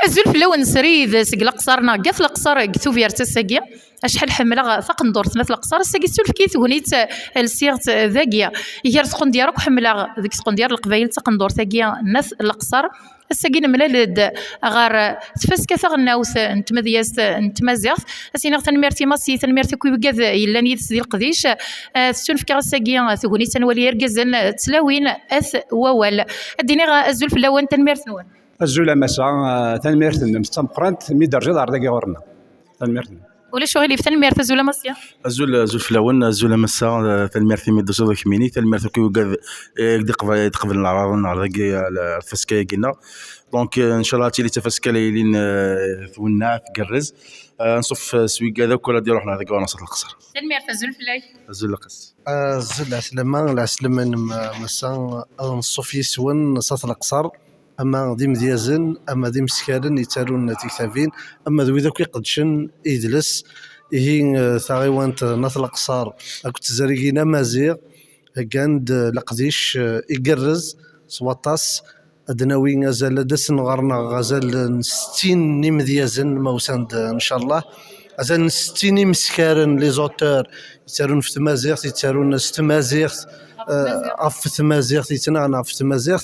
الزلف لو نسريد سقلا قصارنا قف القصار قثو فيرتا ساقيا اشحال حمله فاق ندور ثلاث القصار ساقي السلف كيت غنيت السيغت ذاقيا يار سقون ديالك حمله ذيك سقون ديال القبايل تقندور ثاقيا ناس القصار الساقين ملالد غار تفاس كثا ناوث انت مذياس انت مازيغ اسينا تنميرتي ماسي تنميرتي كوي بكاد الا نيت ديال القديش السلف كا ساقيا ثغني تنولي يركزن تلاوين اث ووال اديني الزلف لوان تنميرت نوان الزول مسا تنميرت مستمقرنت مي درجه دارداكي غورنا تنميرت ولا شو غير تنميرت الزول ماسيا زول فلاون زول مسا تنميرتي مي دوزو كميني تنميرتي كي وقاد يقبل العراض النهار الفسكايه قلنا دونك ان شاء الله تيلي تفسكا لين ثونا تقرز نصف سويق هذاك ولا ديال روحنا هذاك ونصف القصر تنميرت الزول فلاي الزول قص الزول العسلمان مسا نصف يسون نصف القصر اما ديم ديازن اما ديم سكالن يتالون تكتافين اما ذوي ذاك يقدشن يجلس هي ثاغيوانت نطلق صار كنت زارينا مازيغ كاند لقديش يقرز سواطاس ادناوي غزال دسن غرنا غزال 60 نيم ديازن موساند ان شاء الله غزال 60 مسكارن لي زوتور يتالون في تمازيغ يتالون ست مازيغ في تمازيغ يتناغنا في تمازيغ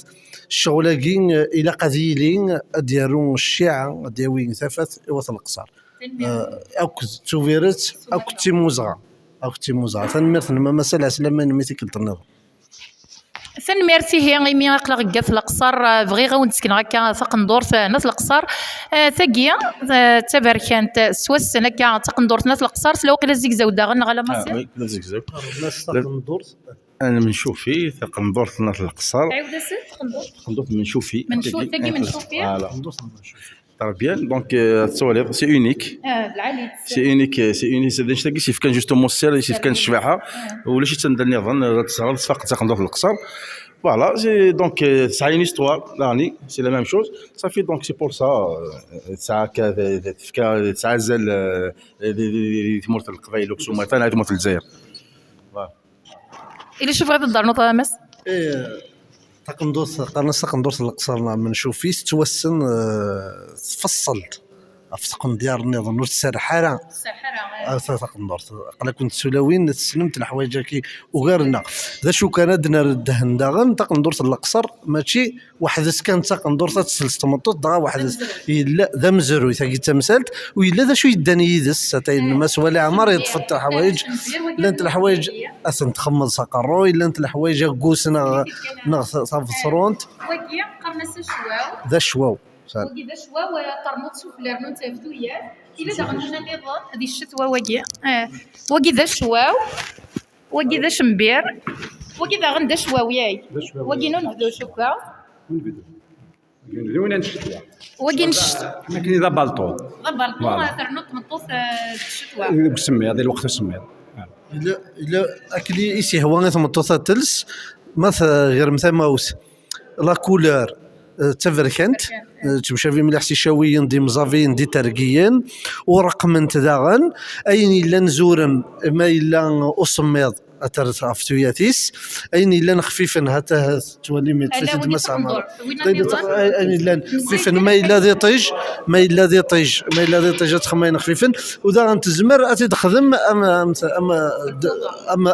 الشغلاكين الى قذيلين ديالو الشيعه دياوين ثافث وصل القصار اكو توفيرت اكو تيموزغا تنميرت ما مساله سلمان ميتيك التنظر تنميرتي هي غيمي اقلا غكا القصار بغي غا ونسكن هكا تقندور ناس القصار ثاقيا تباركانت سواس هكا تقندور ناس القصار تلاو قيلا زيكزاو داغن غلا ماسي لا زيكزاو الناس تقندور انا من شوفي تقندور ناس القصار عاود تقندور من شوفي ثاقي من شوفي Très bien, donc c'est unique. C'est unique, c'est des choses qui كان justement سير qui كان الشباحة ولا شي تندير نظن تصغر تفاق تقندور في القصر. Voilà, c'est donc ça a une histoire, يعني c'est la même chose. Ça fait donc c'est pour ça ça عزل ثمرة القبائل وكسومة ثاني ثمرة الجزائر. إلا شوف غادي الدار نوطا مس. تقندوس قرنص القصر من شوفيس توسن تفصلت افتقن ديار النظام السرحاره تقندور قال كنت سلاوين تسلمت الحوايج كي وغيرنا ذا شو كان ادنا الدهن داغن تقندور القصر ماشي واحد كان تقندور تسلس تمطط دغا واحد الا ذا مزروي ثقي تمثلت ويلا ذا شو يداني يدس تاين ماس ولا عمر يطفط الحوايج لا انت الحوايج اسن تخمض سقرو الا انت الحوايج كوسنا صاف صرونت وكي قرنص الشواو ذا شواو وكي ذا شواو طرموط سفلار نون تافتويا إلا داغن جنا نظام هذه الشتوى وكي ذا شواو وكي ذا شمبير وكي داغن ذا شواوياي وكي نون هذو شوكا وين نشتي وكي نشت حنا كاين ذا بالطو ترنوط مطوط الشتوى سمي هذا الوقت سمي الا اكلي يسي هو ثمطوطه تلس ما غير مثل ماوس لا كولور تفركنت تمشافي مليح سي شاويين دي مزافين دي ترقيين ورقم انت داغن اين الا نزورم ما الا اصميض اترافتوياتيس اين الا نخفيفن حتى تولي متفيد مسامر اين الا خفيفن ما الا دي طيج ما الا دي طيج تخمين خفيفن ودا تزمر اتخدم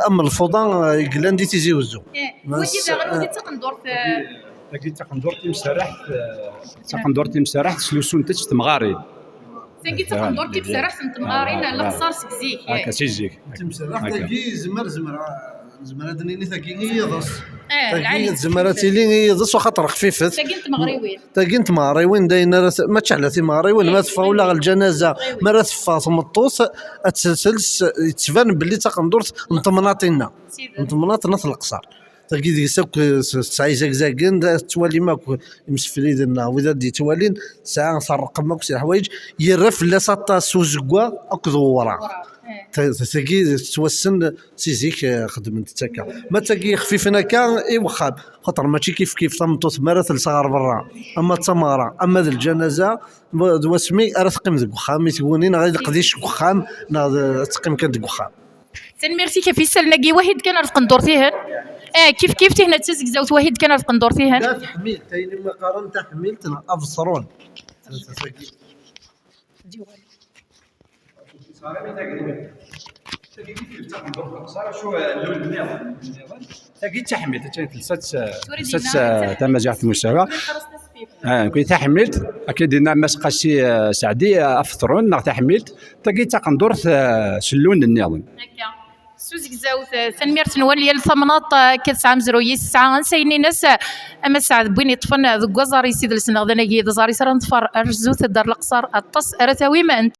اما الفضاء يقلان دي تيزي وزو وكي داغن ودي تقندور تقندور تمسارح سلوسون تش تمغاري ثاني تقندور كيف سرحت تمغارين لا صار سكزيك هكا سيجيك تمسارح تاكي زمر هذني ثاكي يضص تاكي زمراتي لي يضص وخاطر خفيفه تاكي انت مغريوين داينا ما تشعلتي مغريوين ما تفا ولا الجنازه ما راه تفا مطوس اتسلس تبان باللي تقندور نطمناطينا نطمناط القصر تلقي ديك ساك ساعي زاكزاكين توالي ماك مسفليدنا واذا دي توالين ساعه نسرق ماك شي حوايج يرف لا ساطا سوزكوا اكدو ورا تلقي توسن سيزيك خدمت تاكا ما تلقي خفيفنا كان اي وخاب خاطر ماشي كيف تمطوط مرات لصغار برا اما التماره اما ذا الجنازه دواسمي راه تقيم ذك وخام تقولين غادي قديش وخام تقيم كان ذك وخام تنميرتي كيف يسال ناقي واحد كان رزق ندور فيه كيف كيف تهنا تزكزاوت واحد كان في قندور فيها لا في حميل تايني ما قارن تاع حميل افصرون تاكي تحملت تم جهه المستوى كنت تحملت اكيد دينا مسقسي سعدي افطرون نغ تحملت تاكي تقندور سلون النظام سوزك زاوت ثنميرت نولي الثمناط كتسعة مزروي ساعة نسيني ناس أما سعد بوين طفن ذو زاري سيد السنغ ذا نجي ذا زاري سرنطفر أرزوت الدار القصر الطس أرتاوي ما أنت